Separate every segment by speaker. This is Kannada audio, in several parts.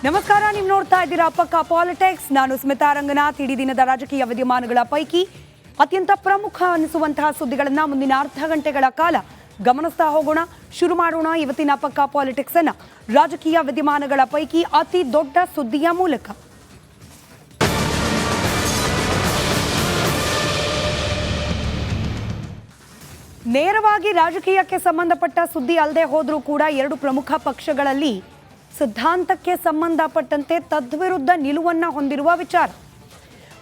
Speaker 1: ನಮಸ್ಕಾರ, ನೀವು ನೋಡ್ತಾ ಇದ್ದೀರಾ ಪಕ್ಕಾ ಪಾಲಿಟಿಕ್ಸ್. ನಾನು ಸ್ಮಿತಾ ರಂಗನಾಥ್. ಇಡೀ ದಿನದ ರಾಜಕೀಯ ವಿದ್ಯಮಾನಗಳ ಪೈಕಿ ಅತ್ಯಂತ ಪ್ರಮುಖ ಅನಿಸುವಂತಹ ಸುದ್ದಿಗಳನ್ನು ಮುಂದಿನ ಅರ್ಧ ಗಂಟೆಗಳ ಕಾಲ ಗಮನಿಸ್ತಾ ಹೋಗೋಣ. ಶುರು ಮಾಡೋಣ ಇವತ್ತಿನ ಪಕ್ಕಾ ಪಾಲಿಟಿಕ್ಸ್ ಅನ್ನ ರಾಜಕೀಯ ವಿದ್ಯಮಾನಗಳ ಪೈಕಿ ಅತಿ ದೊಡ್ಡ ಸುದ್ದಿಯ ಮೂಲಕ. ನೇರವಾಗಿ ರಾಜಕೀಯಕ್ಕೆ ಸಂಬಂಧಪಟ್ಟ ಸುದ್ದಿ ಅಲ್ಲದೆ ಹೋದರೂ ಕೂಡ ಎರಡು ಪ್ರಮುಖ ಪಕ್ಷಗಳಲ್ಲಿ ಸಿದ್ಧಾಂತಕ್ಕೆ ಸಂಬಂಧಪಟ್ಟಂತೆ ತದ್ವಿರುದ್ಧ ನಿಲುವನ್ನು ಹೊಂದಿರುವ ವಿಚಾರ.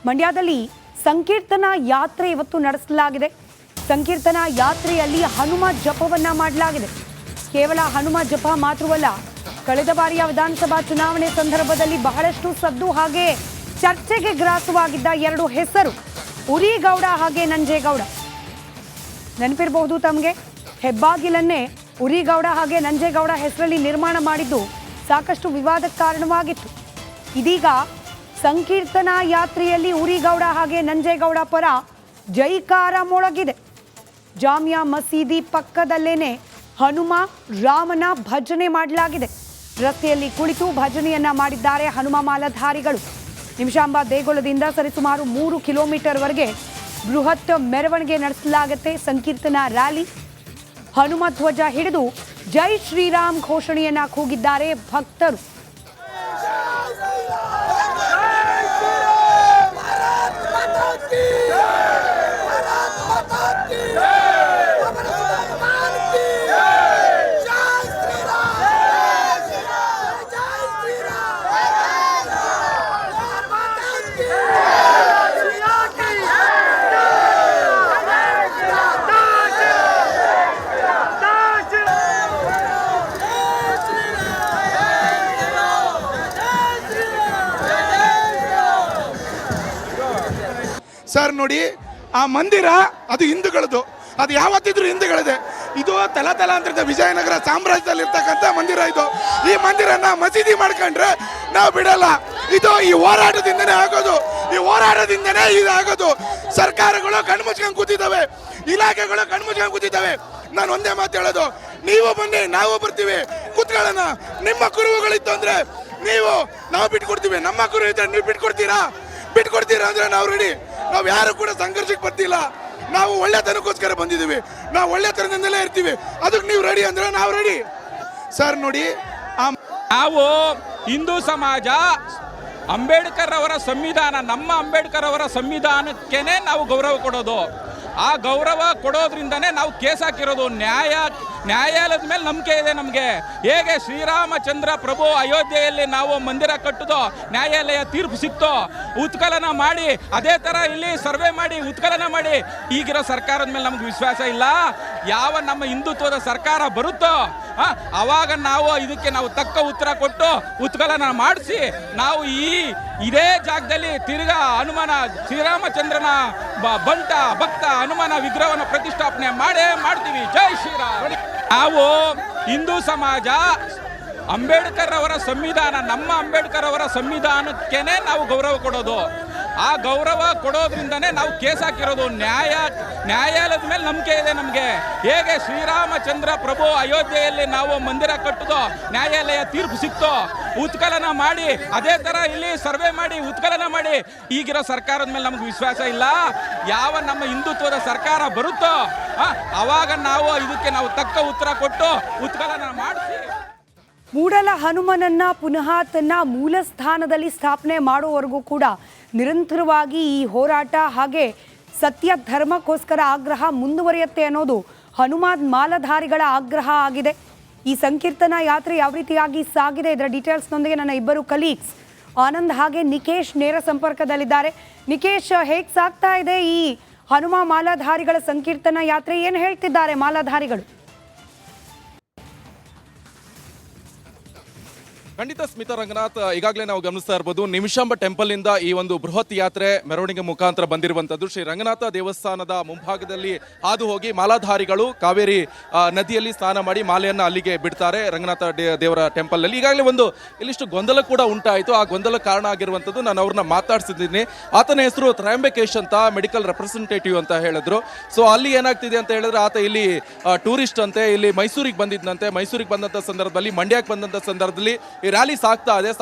Speaker 1: ಮಂಡ್ಯದಲ್ಲಿ ಸಂಕೀರ್ತನಾ ಯಾತ್ರೆ ಇವತ್ತು ನಡೆಸಲಾಗಿದೆ. ಸಂಕೀರ್ತನಾ ಯಾತ್ರೆಯಲ್ಲಿ ಹನುಮ ಜಪವನ್ನ ಮಾಡಲಾಗಿದೆ. ಕೇವಲ ಹನುಮ ಜಪ ಮಾತ್ರವಲ್ಲ, ಕಳೆದ ಬಾರಿಯ ವಿಧಾನಸಭಾ ಚುನಾವಣೆ ಸಂದರ್ಭದಲ್ಲಿ ಬಹಳಷ್ಟು ಸದ್ದು ಹಾಗೆ ಚರ್ಚೆಗೆ ಗ್ರಾಸವಾಗಿದ್ದ ಎರಡು ಹೆಸರು, ಉರಿಗೌಡ ಹಾಗೆ ನಂಜೇಗೌಡ. ನೆನಪಿರಬಹುದು ತಮಗೆ, ಹೆಬ್ಬಾಗಿಲನ್ನೇ ಉರಿಗೌಡ ಹಾಗೆ ನಂಜೇಗೌಡ ಹೆಸರಲ್ಲಿ ನಿರ್ಮಾಣ ಮಾಡಿದ್ದು ಸಾಕಷ್ಟು ವಿವಾದಕ್ಕೆ ಕಾರಣವಾಗಿತ್ತು. ಇದೀಗ ಸಂಕೀರ್ತನಾ ಯಾತ್ರೆಯಲ್ಲಿ ಉರಿಗೌಡ ಹಾಗೆ ನಂಜೇಗೌಡ ಪರ ಜೈಕಾರ ಮೊಳಗಿದೆ. ಜಾಮಿಯಾ ಮಸೀದಿ ಪಕ್ಕದಲ್ಲೇನೆ ಹನುಮ ರಾಮನ ಭಜನೆ ಮಾಡಲಾಗಿದೆ. ರಸ್ತೆಯಲ್ಲಿ ಕುಳಿತು ಭಜನೆಯನ್ನ ಮಾಡಿದ್ದಾರೆ ಹನುಮ ಮಾಲಾಧಾರಿಗಳು. ನಿಮಿಷಾಂಬ ದೇಗುಲದಿಂದ ಸರಿಸುಮಾರು 3 ಕಿಲೋಮೀಟರ್ವರೆಗೆ ಬೃಹತ್ ಮೆರವಣಿಗೆ ನಡೆಸಲಾಗುತ್ತೆ. ಸಂಕೀರ್ತನಾ ರ್ಯಾಲಿ, ಹನುಮ ಧ್ವಜ ಹಿಡಿದು ಜೈ ಶ್ರೀರಾಮ್ ಘೋಷಣೆಯನ್ನ ಕೂಗಿದ್ದಾರೆ ಭಕ್ತರು.
Speaker 2: ಸರ್ ನೋಡಿ, ಆ ಮಂದಿರ ಅದು ಹಿಂದೂಗಳದು, ಅದು ಯಾವತ್ತಿದ್ರು ಹಿಂದೂಗಳದೆ. ಇದು ತಲಾಂತರದ ವಿಜಯನಗರ ಸಾಮ್ರಾಜ್ಯದಲ್ಲಿ ಇರ್ತಕ್ಕಂಥ ಮಂದಿರ. ಇದು ಈ ಮಂದಿರನ ಮಸೀದಿ ಮಾಡ್ಕೊಂಡ್ರೆ ನಾವು ಬಿಡಲ್ಲ. ಇದು ಈ ಹೋರಾಟದಿಂದನೇ ಆಗೋದು, ಈ ಹೋರಾಟದಿಂದನೇ ಇದಾಗೋದು. ಸರ್ಕಾರಗಳು ಕಣ್ಮುಚ್ಕೊಂಡು ಕೂತಿದ್ದಾವೆ, ಇಲಾಖೆಗಳು ಕಣ್ಮುಚ್ಕೊಂಡು ಕೂತಿದ್ದಾವೆ. ನಾನು ಒಂದೇ ಮಾತು ಹೇಳೋದು, ನೀವು ಬನ್ನಿ, ನಾವು ಬರ್ತೀವಿ, ಕೂತ್ಕೊಳ್ಳೋಣ. ನಿಮ್ಮ ಕುರುಹುಗಳಿತ್ತು ಅಂದ್ರೆ ನಾವು ಬಿಟ್ಕೊಡ್ತೀವಿ. ನಮ್ಮ ಕುರು ಇದ್ರೆ ನೀವು ಬಿಟ್ಕೊಡ್ತೀರಾ ಅಂದ್ರೆ ನಾವು ರೆಡಿ. ನಾವು ಯಾರು ಕೂಡ ಸಂಘರ್ಷಕ್ಕೆ ಬರ್ತಿಲ್ಲ. ನಾವು ಒಳ್ಳೆತನಕ್ಕೋಸ್ಕರ ಬಂದಿದ್ದೀವಿ, ನಾವು ಒಳ್ಳೆತನದಿಂದಲೇ ಇರ್ತೀವಿ. ಅದಕ್ಕೆ ನೀವು ರೆಡಿ ಅಂದ್ರೆ ನಾವು ರೆಡಿ. ಸರ್ ನೋಡಿ,
Speaker 3: ನಾವು ಹಿಂದೂ ಸಮಾಜ ಅಂಬೇಡ್ಕರ್ ಅವರ ಸಂವಿಧಾನ, ನಮ್ಮ ಅಂಬೇಡ್ಕರ್ ಅವರ ಸಂವಿಧಾನಕ್ಕೇನೆ ನಾವು ಗೌರವ ಕೊಡೋದು. ಆ ಗೌರವ ಕೊಡೋದ್ರಿಂದನೇ ನಾವು ಕೇಸ್ ಹಾಕಿರೋದು. ನ್ಯಾಯಾಲಯದ ಮೇಲೆ ನಂಬಿಕೆ ಇದೆ ನಮಗೆ. ಹೇಗೆ ಶ್ರೀರಾಮಚಂದ್ರ ಪ್ರಭು ಅಯೋಧ್ಯೆಯಲ್ಲಿ ನಾವು ಮಂದಿರ ಕಟ್ಟುದೋ, ನ್ಯಾಯಾಲಯ ತೀರ್ಪು ಸಿಕ್ತೋ, ಉತ್ಖನನ ಮಾಡಿ ಅದೇ ಥರ ಇಲ್ಲಿ ಸರ್ವೆ ಮಾಡಿ ಉತ್ಖನನ ಮಾಡಿ ಈಗಿರೋ ಸರ್ಕಾರದ ಮೇಲೆ ನಮ್ಗೆ ವಿಶ್ವಾಸ ಇಲ್ಲ. ಯಾವ ನಮ್ಮ ಹಿಂದುತ್ವದ ಸರ್ಕಾರ ಬರುತ್ತೋ ಅವಾಗ ನಾವು ಇದಕ್ಕೆ ತಕ್ಕ ಉತ್ತರ ಕೊಟ್ಟು ಉತ್ಖನನ ಮಾಡಿಸಿ ನಾವು ಇದೇ ಜಾಗದಲ್ಲಿ ತಿರ್ಗಾ ಶ್ರೀರಾಮಚಂದ್ರನ ಭಕ್ತ ಹನುಮನ ವಿಗ್ರಹವನ್ನು ಪ್ರತಿಷ್ಠಾಪನೆ ಮಾಡ್ತೀವಿ. ಜೈ ಶ್ರೀರಾಮ್. ನಾವು ಹಿಂದೂ ಸಮಾಜ ಅಂಬೇಡ್ಕರ್ ಅವರ ಸಂವಿಧಾನ, ನಮ್ಮ ಅಂಬೇಡ್ಕರ್ ಅವರ ಸಂವಿಧಾನಕ್ಕೇನೆ ನಾವು ಗೌರವ ಕೊಡೋದು. ಆ ಗೌರವ ಕೊಡೋದ್ರಿಂದನೇ ನಾವು ಕೇಸ್ ಹಾಕಿರೋದು. ನ್ಯಾಯಾಲಯದ ಮೇಲೆ ನಂಬಿಕೆ ಇದೆ ನಮಗೆ. ಹೇಗೆ ಶ್ರೀರಾಮಚಂದ್ರ ಪ್ರಭು ಅಯೋಧ್ಯೆಯಲ್ಲಿ ನಾವು ಮಂದಿರ ಕಟ್ಟುದೋ, ನ್ಯಾಯಾಲಯ ತೀರ್ಪು ಸಿಕ್ತೋ, ಉತ್ಖನನ ಮಾಡಿ ಅದೇ ಥರ ಇಲ್ಲಿ ಸರ್ವೆ ಮಾಡಿ ಉತ್ಖನನ ಮಾಡಿ ಈಗಿರೋ ಸರ್ಕಾರದ ಮೇಲೆ ನಮ್ಗೆ ವಿಶ್ವಾಸ ಇಲ್ಲ. ಯಾವ ನಮ್ಮ ಹಿಂದುತ್ವದ ಸರ್ಕಾರ ಬರುತ್ತೋ ಅವಾಗ ನಾವು ಇದಕ್ಕೆ ತಕ್ಕ ಉತ್ತರ ಕೊಟ್ಟು ಉತ್ಖನನ ಮಾಡಿಸಿ
Speaker 1: ಮೂಡಲ ಹನುಮನನ್ನ ಪುನಃ ತನ್ನ ಮೂಲ ಸ್ಥಾನದಲ್ಲಿ ಸ್ಥಾಪನೆ ಮಾಡುವವರೆಗೂ ಕೂಡ ನಿರಂತರವಾಗಿ ಈ ಹೋರಾಟ ಹಾಗೆ ಸತ್ಯ ಧರ್ಮಕ್ಕೋಸ್ಕರ ಆಗ್ರಹ ಮುಂದುವರಿಯುತ್ತೆ ಅನ್ನೋದು ಹನುಮ ಮಾಲಾಧಾರಿಗಳ ಆಗ್ರಹ ಆಗಿದೆ. ಈ ಸಂಕೀರ್ತನಾ ಯಾತ್ರೆ ಯಾವ ರೀತಿಯಾಗಿ ಸಾಗಿದೆ, ಇದರ ಡೀಟೇಲ್ಸ್ನೊಂದಿಗೆ ನನ್ನ ಇಬ್ಬರು ಕಲೀಗ್ಸ್ ಆನಂದ್ ಹಾಗೆ ನಿಕೇಶ್ ನೇರ ಸಂಪರ್ಕದಲ್ಲಿದ್ದಾರೆ. ನಿಕೇಶ್, ಹೇಗೆ ಸಾಗ್ತಾ ಇದೆ ಈ ಹನುಮ ಮಾಲಾಧಾರಿಗಳ ಸಂಕೀರ್ತನಾ ಯಾತ್ರೆ? ಏನು ಹೇಳ್ತಿದ್ದಾರೆ ಮಾಲಾಧಾರಿಗಳು?
Speaker 4: ಖಂಡಿತ ಸ್ಮಿತಾ ರಂಗನಾಥ್, ಈಗಾಗಲೇ ನಾವು ಗಮನಿಸ್ತಾ ಇರ್ಬೋದು, ನಿಮಿಷಾಂಬ ಟೆಂಪಲ್ ಇಂದ ಈ ಒಂದು ಬೃಹತ್ ಯಾತ್ರೆ ಮೆರವಣಿಗೆ ಮುಖಾಂತರ ಬಂದಿರುವಂತದ್ದು. ಶ್ರೀ ರಂಗನಾಥ ದೇವಸ್ಥಾನದ ಮುಂಭಾಗದಲ್ಲಿ ಹಾದು ಹೋಗಿ ಮಾಲಾಧಾರಿಗಳು ಕಾವೇರಿ ನದಿಯಲ್ಲಿ ಸ್ನಾನ ಮಾಡಿ ಮಾಲೆಯನ್ನು ಅಲ್ಲಿಗೆ ಬಿಡ್ತಾರೆ ರಂಗನಾಥ ದೇವರ ಟೆಂಪಲ್ ಅಲ್ಲಿ. ಈಗಾಗಲೇ ಇಲ್ಲಿಷ್ಟು ಗೊಂದಲ ಕೂಡ ಉಂಟಾಯಿತು. ಆ ಗೊಂದಲ ಕಾರಣ ಆಗಿರುವಂತದ್ದು, ನಾನು ಅವ್ರನ್ನ ಮಾತಾಡ್ಸಿದ್ದೀನಿ. ಆತನ ಹೆಸರು ತ್ರಯಂಬಕೇಶ್ ಅಂತ, ಮೆಡಿಕಲ್ ರೆಪ್ರೆಸೆಂಟೇಟಿವ್ ಅಂತ ಹೇಳಿದ್ರು. ಸೊ ಅಲ್ಲಿ ಏನಾಗ್ತಿದೆ ಅಂತ ಹೇಳಿದ್ರೆ, ಆತ ಇಲ್ಲಿ ಟೂರಿಸ್ಟ್ ಅಂತೆ, ಇಲ್ಲಿ ಮೈಸೂರಿಗೆ ಬಂದಿದ್ದಂತೆ. ಮೈಸೂರಿಗೆ ಬಂದಂತ ಸಂದರ್ಭದಲ್ಲಿ, ಮಂಡ್ಯಕ್ಕೆ ಬಂದಂತ ಸಂದರ್ಭದಲ್ಲಿ ಈ ರ್ಯಾಲಿ ಸಾಗ್ತಾ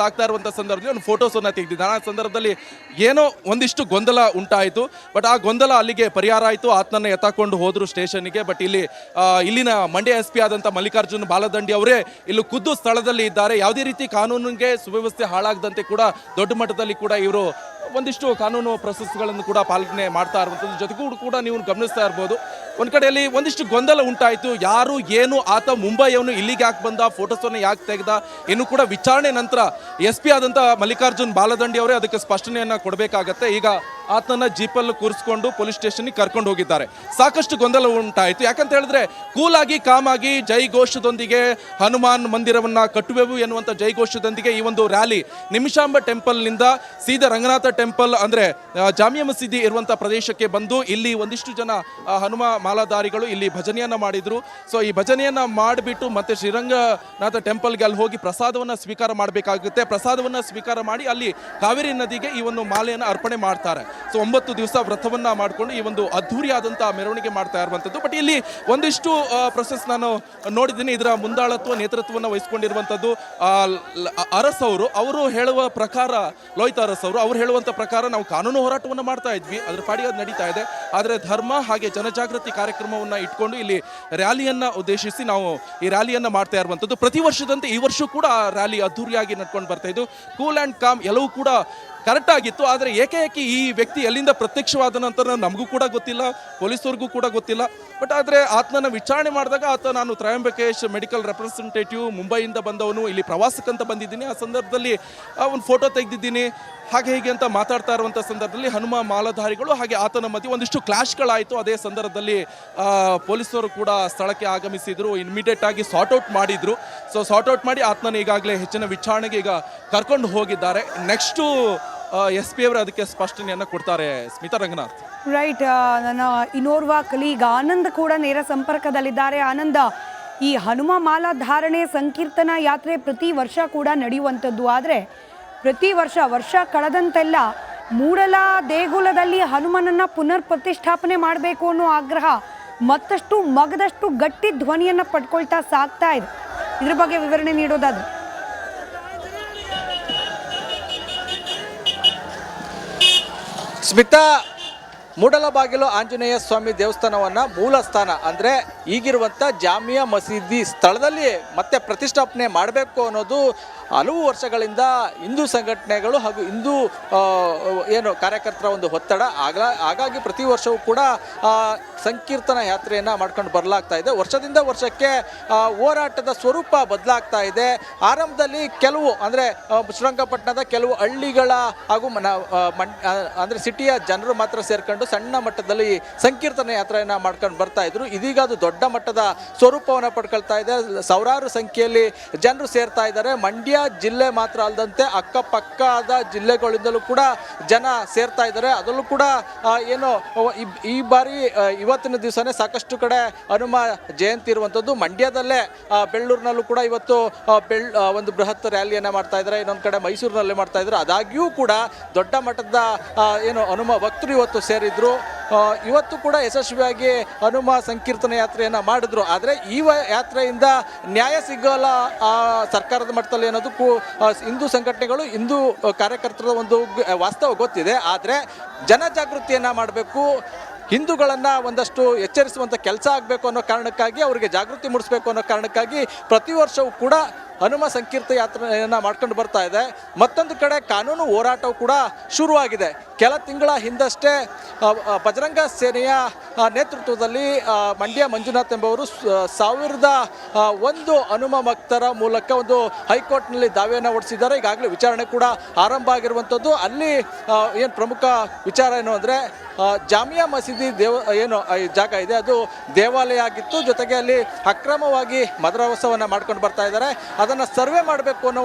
Speaker 4: ಇರುವಂಥ ಸಂದರ್ಭದಲ್ಲಿ ಒಂದು ಫೋಟೋಸನ್ನು ತೆಗೆದಿದ್ದಾನೆ. ಆ ಸಂದರ್ಭದಲ್ಲಿ ಏನೋ ಒಂದಿಷ್ಟು ಗೊಂದಲ ಉಂಟಾಯಿತು. ಬಟ್ ಆ ಗೊಂದಲ ಅಲ್ಲಿಗೆ ಪರಿಹಾರ ಆಯಿತು. ಆತನನ್ನು ಎತ್ತಾಕೊಂಡು ಹೋದ್ರು ಸ್ಟೇಷನ್ಗೆ. ಬಟ್ ಇಲ್ಲಿನ ಮಂಡ್ಯ SP ಆದಂಥ ಮಲ್ಲಿಕಾರ್ಜುನ್ ಬಾಲದಂಡಿ ಅವರೇ ಇಲ್ಲಿ ಖುದ್ದು ಸ್ಥಳದಲ್ಲಿ ಇದ್ದಾರೆ. ಯಾವುದೇ ರೀತಿ ಕಾನೂನಿಗೆ ಸುವ್ಯವಸ್ಥೆ ಹಾಳಾಗದಂತೆ ಕೂಡ ದೊಡ್ಡ ಮಟ್ಟದಲ್ಲಿ ಕೂಡ ಇವರು ಒಂದಿಷ್ಟು ಕಾನೂನು ಪ್ರೊಸೆಸ್ಗಳನ್ನು ಕೂಡ ಪಾಲನೆ ಮಾಡ್ತಾ ಇರುವಂಥದ್ದು. ಜೊತೆಗೂ ಕೂಡ ನೀವು ಗಮನಿಸ್ತಾ ಇರ್ಬೋದು, ಒಂದು ಕಡೆಯಲ್ಲಿ ಒಂದಿಷ್ಟು ಗೊಂದಲ ಉಂಟಾಯಿತು. ಯಾರು ಏನು ಆತ ಮುಂಬೈಯವನು ಇಲ್ಲಿಗೆ ಯಾಕೆ ಬಂದ, ಫೋಟೋಸನ್ನು ಯಾಕೆ ತೆಗೆದ, ಇನ್ನು ಕೂಡ ವಿಚಾರಣೆ ನಂತರ SP ಆದಂಥ ಮಲ್ಲಿಕಾರ್ಜುನ್ ಬಾಲದಂಡಿ ಅವರೇ ಅದಕ್ಕೆ ಸ್ಪಷ್ಟನೆಯನ್ನು ಕೊಡಬೇಕಾಗತ್ತೆ. ಈಗ ಆತನನ್ನ ಜೀಪಲ್ಲಿ ಕೂರಿಸ್ಕೊಂಡು ಪೊಲೀಸ್ ಸ್ಟೇಷನ್ಗೆ ಕರ್ಕೊಂಡು ಹೋಗಿದ್ದಾರೆ. ಸಾಕಷ್ಟು ಗೊಂದಲ ಉಂಟಾಯಿತು. ಯಾಕಂತ ಹೇಳಿದ್ರೆ ಕೂಲಾಗಿ ಕಾಮಾಗಿ ಜೈಘೋಷದೊಂದಿಗೆ ಹನುಮಾನ್ ಮಂದಿರವನ್ನ ಕಟ್ಟುವೆವು ಎನ್ನುವಂಥ ಜೈಘೋಷದೊಂದಿಗೆ ಈ ಒಂದು ರ್ಯಾಲಿ ನಿಮಿಷಾಂಬ ಟೆಂಪಲ್ನಿಂದ ಸೀದಾ ರಂಗನಾಥ ಟೆಂಪಲ್ ಅಂದರೆ ಜಾಮಿಯಾ ಮಸೀದಿ ಇರುವಂಥ ಪ್ರದೇಶಕ್ಕೆ ಬಂದು ಇಲ್ಲಿ ಒಂದಿಷ್ಟು ಜನ ಹನುಮ ಮಾಲಾಧಾರಿಗಳು ಇಲ್ಲಿ ಭಜನೆಯನ್ನ ಮಾಡಿದ್ರು. ಸೊ ಈ ಭಜನೆಯನ್ನ ಮಾಡಿಬಿಟ್ಟು ಮತ್ತೆ ಶ್ರೀರಂಗನಾಥ ಟೆಂಪಲ್ಗೆ ಅಲ್ಲಿ ಹೋಗಿ ಪ್ರಸಾದವನ್ನ ಸ್ವೀಕಾರ ಮಾಡಬೇಕಾಗುತ್ತೆ. ಪ್ರಸಾದವನ್ನ ಸ್ವೀಕಾರ ಮಾಡಿ ಅಲ್ಲಿ ಕಾವೇರಿ ನದಿಗೆ ಈ ಒಂದು ಮಾಲೆಯನ್ನು ಅರ್ಪಣೆ ಮಾಡ್ತಾರೆ. ಸೊ 9 ದಿವಸ ವ್ರತವನ್ನ ಮಾಡಿಕೊಂಡು ಈ ಒಂದು ಅದ್ಧೂರಿಯಾದಂಥ ಮೆರವಣಿಗೆ ಮಾಡ್ತಾ ಇರುವಂಥದ್ದು. ಬಟ್ ಇಲ್ಲಿ ಒಂದಿಷ್ಟು ಪ್ರೊಸೆಸ್ ನಾನು ನೋಡಿದ್ದೀನಿ. ಇದರ ಮುಂದಾಳತ್ವ ನೇತೃತ್ವವನ್ನು ವಹಿಸಿಕೊಂಡಿರುವಂಥದ್ದು ಅರಸ್ ಅವರು ಹೇಳುವ ಪ್ರಕಾರ, ಲೋಹಿತ್ ಅರಸ್ ಅವರು ಹೇಳುವಂಥ ಪ್ರಕಾರ ನಾವು ಕಾನೂನು ಹೋರಾಟವನ್ನು ಮಾಡ್ತಾ ಇದ್ವಿ, ಅದ್ರ ಪಾಡಿಗೆ ಅದು ನಡೀತಾ ಇದೆ. ಆದರೆ ಧರ್ಮ ಹಾಗೆ ಜನಜಾಗೃತಿ ಕಾರ್ಯಕ್ರಮವನ್ನು ಇಟ್ಕೊಂಡು ಇಲ್ಲಿ ರ್ಯಾಲಿಯನ್ನ ಉದ್ದೇಶಿಸಿ ನಾವು ಈ ರ್ಯಾಲಿಯನ್ನ ಮಾಡ್ತಾ ಇರುವಂಥದ್ದು. ಪ್ರತಿ ವರ್ಷದಂತೆ ಈ ವರ್ಷ ಕೂಡ ರ್ಯಾಲಿ ಅದ್ಧೂರಿಯಾಗಿ ನಡ್ಕೊಂಡು ಬರ್ತಾ ಇದ್ದು. ಕೂಲ್ ಆ್ಯಂಡ್ ಕಾಮ್ ಎಲ್ಲವೂ ಕೂಡ ಕರೆಕ್ಟ್ ಆಗಿತ್ತು. ಆದರೆ ಏಕೆ ಈ ವ್ಯಕ್ತಿ ಎಲ್ಲಿಂದ ಪ್ರತ್ಯಕ್ಷವಾದ ನಂತರ ನಮಗೂ ಕೂಡ ಗೊತ್ತಿಲ್ಲ, ಪೊಲೀಸರಿಗೂ ಕೂಡ ಗೊತ್ತಿಲ್ಲ. ಬಟ್ ಆದರೆ ಆತನನ್ನು ವಿಚಾರಣೆ ಮಾಡಿದಾಗ ನಾನು ತ್ರಯಂಬಕೇಶ್ ಮೆಡಿಕಲ್ ರೆಪ್ರೆಸೆಂಟೇಟಿವ್, ಮುಂಬೈಯಿಂದ ಬಂದವನು, ಇಲ್ಲಿ ಪ್ರವಾಸಕ್ಕಂತ ಬಂದಿದ್ದೀನಿ, ಆ ಸಂದರ್ಭದಲ್ಲಿ ಒಂದು ಫೋಟೋ ತೆಗೆದಿದ್ದೀನಿ, ಹಾಗೆ ಹೀಗೆ ಅಂತ ಮಾತಾಡ್ತಾ ಇರುವಂಥ ಸಂದರ್ಭದಲ್ಲಿ ಹನುಮ ಮಾಲಾಧಾರಿಗಳು ಹಾಗೆ ಆತನ ಮಧ್ಯೆ ಒಂದಿಷ್ಟು ಕ್ಲಾಶ್ಗಳಾಯಿತು. ಅದೇ ಸಂದರ್ಭದಲ್ಲಿ ಪೊಲೀಸರು ಕೂಡ ಸ್ಥಳಕ್ಕೆ ಆಗಮಿಸಿದ್ರು, ಇಮಿಡಿಯೇಟ್ ಆಗಿ ಸಾರ್ಟ್ ಔಟ್ ಮಾಡಿದ್ರು. ಸೊ ಸಾರ್ಟ್ ಔಟ್ ಮಾಡಿ ಆತನನ್ನು ಈಗಾಗಲೇ ಹೆಚ್ಚಿನ ವಿಚಾರಣೆಗೆ ಈಗ ಕರ್ಕೊಂಡು ಹೋಗಿದ್ದಾರೆ. ನೆಕ್ಸ್ಟು SP ಅವರು ಅದಕ್ಕೆ ಸ್ಪಷ್ಟನೆಯನ್ನು ಕೊಡ್ತಾರೆ. ಸ್ಮಿತಾ ರಂಗನಾಥ್.
Speaker 1: ರೈಟ್, ನನ್ನ ಇನ್ನೋರ್ವ ಕಲೀಗ್ ಆನಂದ್ ಕೂಡ ನೇರ ಸಂಪರ್ಕದಲ್ಲಿದ್ದಾರೆ. ಆನಂದ, ಈ ಹನುಮ ಮಾಲಾ ಧಾರಣೆ ಸಂಕೀರ್ತನಾ ಯಾತ್ರೆ ಪ್ರತಿ ವರ್ಷ ಕೂಡ ನಡೆಯುವಂಥದ್ದು. ಆದರೆ ಪ್ರತಿ ವರ್ಷ ಕಳೆದಂತೆಲ್ಲ ಮೂಡಲ ದೇಗುಲದಲ್ಲಿ ಹನುಮನನ್ನ ಪುನರ್ ಪ್ರತಿಷ್ಠಾಪನೆ ಮಾಡಬೇಕು ಅನ್ನೋ ಆಗ್ರಹ ಮತ್ತಷ್ಟು ಮಗದಷ್ಟು ಗಟ್ಟಿ ಧ್ವನಿಯನ್ನು ಪಡ್ಕೊಳ್ತಾ ಸಾಗ್ತಾ ಇದೆ. ಇದ್ರ ಬಗ್ಗೆ ವಿವರಣೆ ನೀಡೋದಾದ್ರೆ
Speaker 5: ಸ್ಮಿತಾ, ಮೂಡಲಬಾಗಿಲು ಆಂಜನೇಯ ಸ್ವಾಮಿ ದೇವಸ್ಥಾನವನ್ನು ಮೂಲ ಸ್ಥಾನ ಅಂದರೆ ಈಗಿರುವಂಥ ಜಾಮಿಯಾ ಮಸೀದಿ ಸ್ಥಳದಲ್ಲಿ ಮತ್ತೆ ಪ್ರತಿಷ್ಠಾಪನೆ ಮಾಡಬೇಕು ಅನ್ನೋದು ಹಲವು ವರ್ಷಗಳಿಂದ ಹಿಂದೂ ಸಂಘಟನೆಗಳು ಹಾಗೂ ಹಿಂದೂ ಕಾರ್ಯಕರ್ತರ ಒಂದು ಒತ್ತಡ. ಹಾಗಾಗಿ ಪ್ರತಿ ವರ್ಷವೂ ಕೂಡ ಸಂಕೀರ್ತನ ಯಾತ್ರೆಯನ್ನು ಮಾಡ್ಕೊಂಡು ಬರಲಾಗ್ತಾ ಇದೆ. ವರ್ಷದಿಂದ ವರ್ಷಕ್ಕೆ ಹೋರಾಟದ ಸ್ವರೂಪ ಬದಲಾಗ್ತಾ ಇದೆ. ಆರಂಭದಲ್ಲಿ ಕೆಲವು ಅಂದರೆ ಶ್ರೀರಂಗಪಟ್ಟಣದ ಕೆಲವು ಹಳ್ಳಿಗಳ ಹಾಗೂ ಅಂದರೆ ಸಿಟಿಯ ಜನರು ಮಾತ್ರ ಸೇರ್ಕೊಂಡು ಸಣ್ಣ ಮಟ್ಟದಲ್ಲಿ ಸಂಕೀರ್ತನ ಯಾತ್ರೆಯನ್ನು ಮಾಡ್ಕೊಂಡು ಬರ್ತಾ ಇದ್ರು. ಇದೀಗ ಅದು ದೊಡ್ಡ ಮಟ್ಟದ ಸ್ವರೂಪವನ್ನು ಪಡ್ಕೊಳ್ತಾ ಇದೆ. ಸಾವಿರಾರು ಸಂಖ್ಯೆಯಲ್ಲಿ ಜನರು ಸೇರ್ತಾ ಇದ್ದಾರೆ. ಮಂಡ್ಯ ಜಿಲ್ಲೆ ಮಾತ್ರ ಅಲ್ಲದಂತೆ ಅಕ್ಕಪಕ್ಕದ ಜಿಲ್ಲೆಗಳಿಂದಲೂ ಕೂಡ ಜನ ಸೇರ್ತಾ ಇದ್ದಾರೆ. ಅದರಲ್ಲೂ ಕೂಡ ಈ ಬಾರಿ ಇವತ್ತಿನ ದಿವಸನೇ ಸಾಕಷ್ಟು ಕಡೆ ಹನುಮ ಜಯಂತಿ ಇರುವಂಥದ್ದು. ಮಂಡ್ಯದಲ್ಲೇ ಬೆಳ್ಳೂರಿನಲ್ಲೂ ಕೂಡ ಇವತ್ತು ಒಂದು ಬೃಹತ್ ರ್ಯಾಲಿಯನ್ನು ಮಾಡ್ತಾ ಇದ್ದಾರೆ. ಇನ್ನೊಂದು ಕಡೆ ಮೈಸೂರಿನಲ್ಲೇ ಮಾಡ್ತಾ ಇದ್ದಾರೆ. ಆದಾಗ್ಯೂ ಕೂಡ ದೊಡ್ಡ ಮಟ್ಟದ ಹನುಮ ಭಕ್ತರು ಇವತ್ತು ಸೇರಿದ್ರು. ಇವತ್ತು ಕೂಡ ಯಶಸ್ವಿಯಾಗಿ ಹನುಮ ಸಂಕೀರ್ತನ ಯಾತ್ರೆಯನ್ನು ಮಾಡಿದ್ರು. ಆದರೆ ಈ ಯಾತ್ರೆಯಿಂದ ನ್ಯಾಯ ಸಿಗೋಲ್ಲ ಸರ್ಕಾರದ ಮಟ್ಟದಲ್ಲಿ ಅನ್ನೋದಕ್ಕೂ ಹಿಂದೂ ಸಂಘಟನೆಗಳು, ಹಿಂದೂ ಕಾರ್ಯಕರ್ತರ ಒಂದು ವಾಸ್ತವ ಗೊತ್ತಿದೆ. ಆದರೆ ಜನಜಾಗೃತಿಯನ್ನು ಮಾಡಬೇಕು, ಹಿಂದೂಗಳನ್ನು ಒಂದಷ್ಟು ಎಚ್ಚರಿಸುವಂಥ ಕೆಲಸ ಆಗಬೇಕು ಅನ್ನೋ ಕಾರಣಕ್ಕಾಗಿ, ಅವರಿಗೆ ಜಾಗೃತಿ ಮೂಡಿಸಬೇಕು ಅನ್ನೋ ಕಾರಣಕ್ಕಾಗಿ ಪ್ರತಿ ವರ್ಷವೂ ಕೂಡ ಹನುಮ ಸಂಕೀರ್ತ ಯಾತ್ರೆಯನ್ನು ಮಾಡ್ಕೊಂಡು ಬರ್ತಾ ಇದೆ. ಮತ್ತೊಂದು ಕಡೆ ಕಾನೂನು ಹೋರಾಟವು ಕೂಡ ಶುರುವಾಗಿದೆ. ಕೆಲ ತಿಂಗಳ ಹಿಂದಷ್ಟೇ ಬಜರಂಗ ಸೇನೆಯ ನೇತೃತ್ವದಲ್ಲಿ ಮಂಡ್ಯ ಮಂಜುನಾಥ್ ಎಂಬವರು 1001 ಹನುಮ ಭಕ್ತರ ಮೂಲಕ ಒಂದು ಹೈಕೋರ್ಟ್ನಲ್ಲಿ ದಾವೆಯನ್ನು ಹೊಡಿಸಿದ್ದಾರೆ. ಈಗಾಗಲೇ ವಿಚಾರಣೆ ಕೂಡ ಆರಂಭ ಆಗಿರುವಂಥದ್ದು. ಅಲ್ಲಿ ಏನು ಪ್ರಮುಖ ವಿಚಾರ ಏನು ಅಂದರೆ, ಜಾಮಿಯಾ ಮಸೀದಿ ಜಾಗ ಇದೆ, ಅದು ದೇವಾಲಯ ಆಗಿತ್ತು. ಜೊತೆಗೆ ಅಲ್ಲಿ ಅಕ್ರಮವಾಗಿ ಮದರವಾಸವನ್ನು ಮಾಡ್ಕೊಂಡು ಬರ್ತಾ ಇದ್ದಾರೆ. ಅದನ್ನು ಸರ್ವೆ ಮಾಡಬೇಕು ಅನ್ನೋ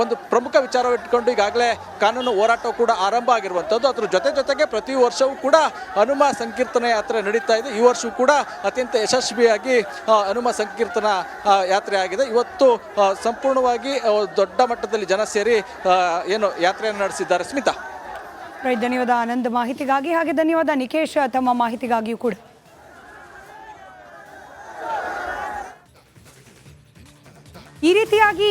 Speaker 5: ಒಂದು ಪ್ರಮುಖ ವಿಚಾರವಿಟ್ಟುಕೊಂಡು ಈಗಾಗಲೇ ಕಾನೂನು ಹೋರಾಟ ಕೂಡ ಆರಂಭ ಆಗಿರುವಂಥದ್ದು. ಅದ್ರ ಜೊತೆಗೆ ಪ್ರತಿ ವರ್ಷವೂ ಕೂಡ ಹನುಮ ಸಂಕೀರ್ತನ ಯಾತ್ರೆ ನಡೀತಾ ಇದೆ. ಈ ವರ್ಷವೂ ಕೂಡ ಅತ್ಯಂತ ಯಶಸ್ವಿಯಾಗಿ ಹನುಮ ಸಂಕೀರ್ತನ ಯಾತ್ರೆ ಆಗಿದೆ. ಇವತ್ತು ಸಂಪೂರ್ಣವಾಗಿ ದೊಡ್ಡ ಮಟ್ಟದಲ್ಲಿ ಜನ ಸೇರಿ ಯಾತ್ರೆಯನ್ನು ನಡೆಸಿದ್ದಾರೆ. ಸ್ಮಿತಾ.
Speaker 1: ಧನ್ಯವಾದ ಆನಂದ್ ಮಾಹಿತಿಗಾಗಿ. ಹಾಗೆ ಧನ್ಯವಾದ ನಿಕೇಶ್ ತಮ್ಮ ಮಾಹಿತಿಗಾಗಿಯೂ ಕೂಡ. ಈ ರೀತಿಯಾಗಿ